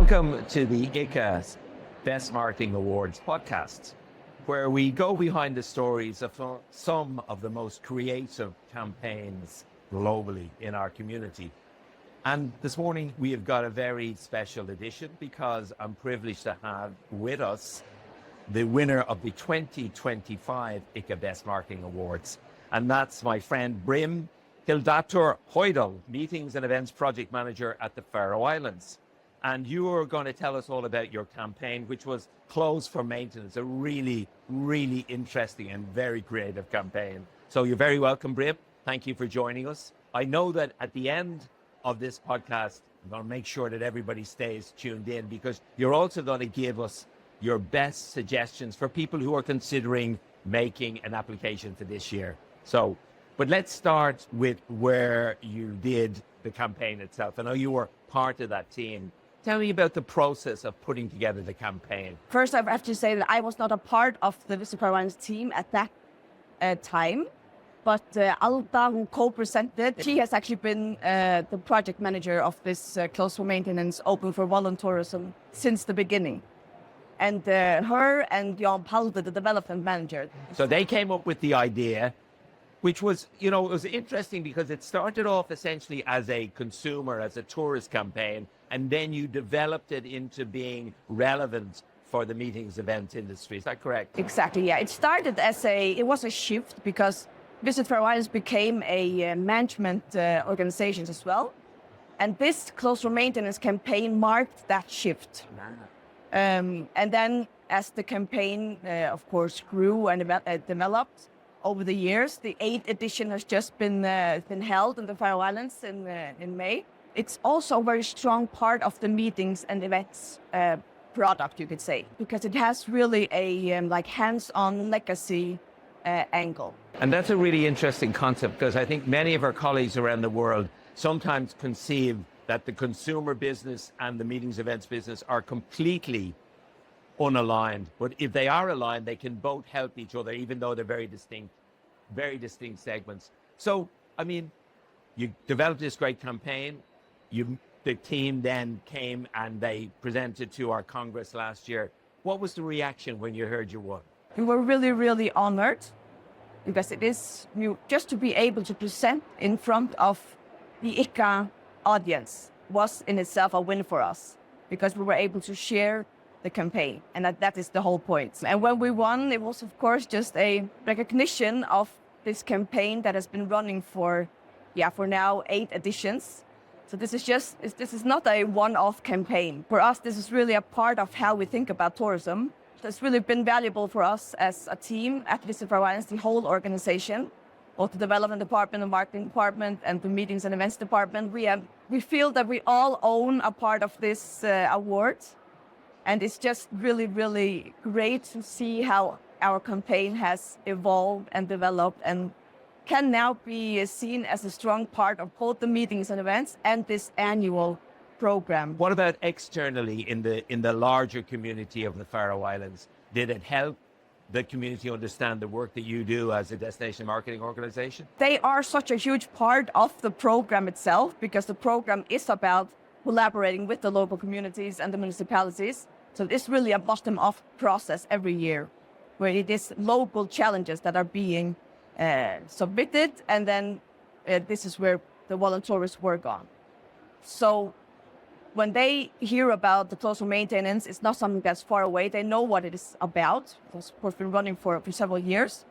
Welcome to the ICCA Best Marketing Awards podcast, where we go behind the stories of some of the most creative campaigns globally in our community. And this morning we have got a very special edition because I'm privileged to have with us the winner of the 2025 ICCA Best Marketing Awards. And that's my friend Brim Hildardóttir Hoydal, Meetings and Events Project Manager at the Faroe Islands. And you are going to tell us all about your campaign, which was Closed for Maintenance, a really, really interesting and very creative campaign. So you're very welcome, Brim. Thank you for joining us. I know that at the end of this podcast, I'm going to make sure that everybody stays tuned in because you're also going to give us your best suggestions for people who are considering making an application for this year. But let's start with where you did the campaign itself. I know you were part of that team. Tell me about the process of putting together the campaign. First, I have to say that I was not a part of the Visit Faroe Islands team at that time, but Alda, who co-presented, she has actually been the project manager of this Closed for Maintenance Open for Voluntourism since the beginning. And her and Jan Palde, the development manager. So they came up with the idea, which was, it was interesting because it started off essentially as a consumer, as a tourist campaign, and then you developed it into being relevant for the meetings event industry. Is that correct? Exactly, yeah. It started as it was a shift because Visit Faroe Islands became a management organization as well. And this Closed for Maintenance campaign marked that shift. And then as the campaign, of course, grew and developed over the years, the 8th edition has just been held in the Faroe Islands in May. It's also a very strong part of the meetings and events product, you could say, because it has really a hands-on legacy angle. And that's a really interesting concept because I think many of our colleagues around the world sometimes conceive that the consumer business and the meetings events business are completely unaligned. But if they are aligned, they can both help each other, even though they're very distinct segments. So, I mean, you developed this great campaign. The team then came and they presented to our Congress last year. What was the reaction when you heard you won? We were really, really honored because it is new just to be able to present in front of the ICCA audience was in itself a win for us because we were able to share the campaign, and that is the whole point. And when we won, it was of course just a recognition of this campaign that has been running for now 8 editions. So this is not a one-off campaign. For us, this is really a part of how we think about tourism. It's really been valuable for us as a team at Visit Faroe Islands, the whole organization, both the development department, the marketing department, and the meetings and events department. We feel that we all own a part of this award. And it's just really, really great to see how our campaign has evolved and developed and can now be seen as a strong part of both the meetings and events and this annual program. What about externally in the larger community of the Faroe Islands? Did it help the community understand the work that you do as a destination marketing organization? They are such a huge part of the program itself because the program is about collaborating with the local communities and the municipalities. So it's really a bottom-up process every year where it is local challenges that are being submitted, and then this is where the volunteers work on. So when they hear about the Closed for Maintenance, it's not something that's far away. They know what it is about. It's of course been running for several years.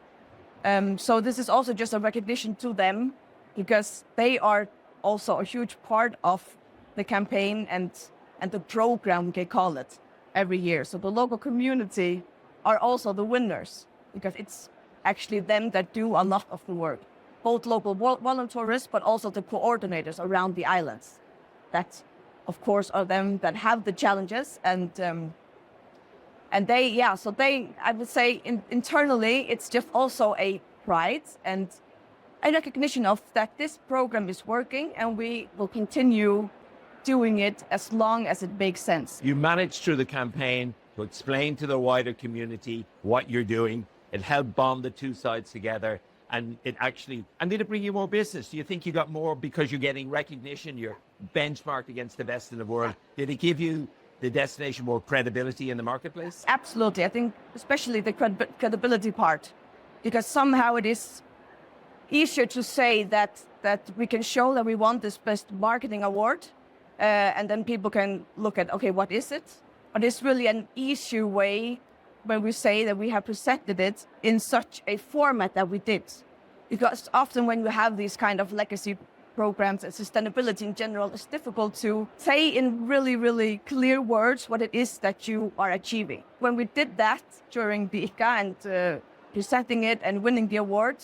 So this is also just a recognition to them because they are also a huge part of the campaign and the program, we can call it, every year. So the local community are also the winners because it's actually them that do a lot of the work, both local volunteers, but also the coordinators around the islands. That, of course, are them that have the challenges and they, I would say internally, it's just also a pride and a recognition of that this program is working and we will continue doing it as long as it makes sense. You managed through the campaign to explain to the wider community what you're doing. It helped bond the two sides together, and did it bring you more business? Do you think you got more because you're getting recognition, you're benchmarked against the best in the world? Did it give you the destination more credibility in the marketplace? Absolutely. I think especially the credibility part, because somehow it is easier to say that we can show that we won this best marketing award, and then people can look at, okay, what is it? But it's really an easier way when we say that we have presented it in such a format that we did. Because often when you have these kind of legacy programs and sustainability in general, it's difficult to say in really, really clear words what it is that you are achieving. When we did that during the ICCA and presenting it and winning the award,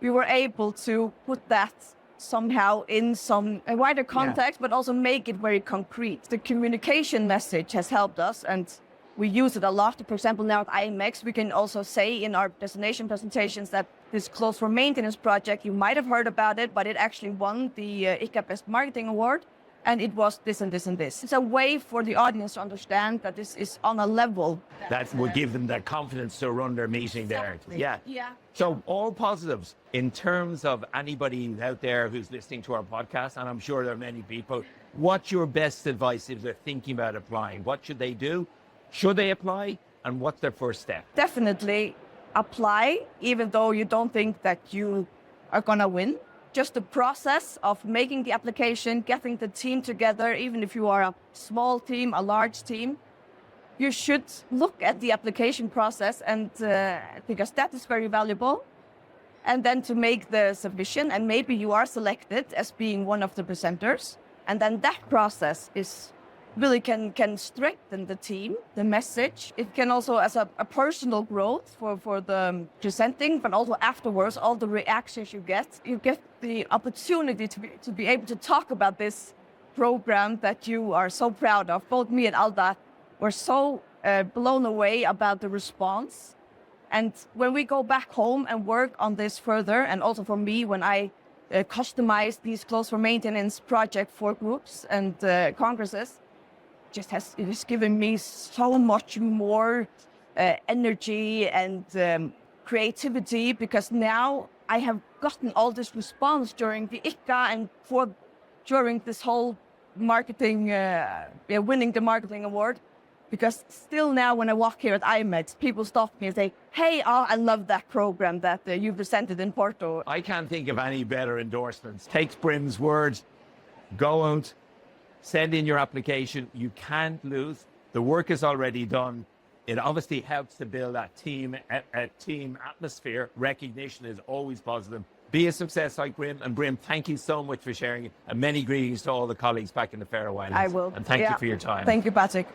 we were able to put that somehow in a wider context, but also make it very concrete. The communication message has helped us, and we use it a lot. For example, now at IMX, we can also say in our destination presentations that this Clothes for Maintenance project, you might have heard about it, but it actually won the ICCA Best Marketing Award, and it was this and this and this. It's a way for the audience to understand that this is on a level that will give them the confidence to run their meeting exactly. there. Yeah. So all positives in terms of anybody out there who's listening to our podcast, and I'm sure there are many people. What's your best advice if they're thinking about applying? What should they do? Should they apply? And what's their first step? Definitely apply, even though you don't think that you are going to win. Just the process of making the application, getting the team together, even if you are a small team, a large team, you should look at the application process, and because that is very valuable. And then to make the submission, and maybe you are selected as being one of the presenters. And then that process is really can strengthen the team, the message. It can also, as a personal growth for the presenting, but also afterwards, all the reactions you get the opportunity to be able to talk about this program that you are so proud of. Both me and Alda were so blown away about the response. And when we go back home and work on this further, and also for me, when I customize these Clothes for Maintenance project for groups and congresses, it has given me so much more energy and creativity, because now I have gotten all this response during the ICCA and during this whole marketing, winning the marketing award. Because still now when I walk here at IMEX, people stop me and say, hey, I love that program that you presented in Porto. I can't think of any better endorsements. Take Brim's word, go out, send in your application. You can't lose. The work is already done. It obviously helps to build that team atmosphere. Recognition is always positive. Be a success like Brim. And Brim, thank you so much for sharing it. And many greetings to all the colleagues back in the Faroe Islands. I will. And thank you for your time. Thank you, Patrick.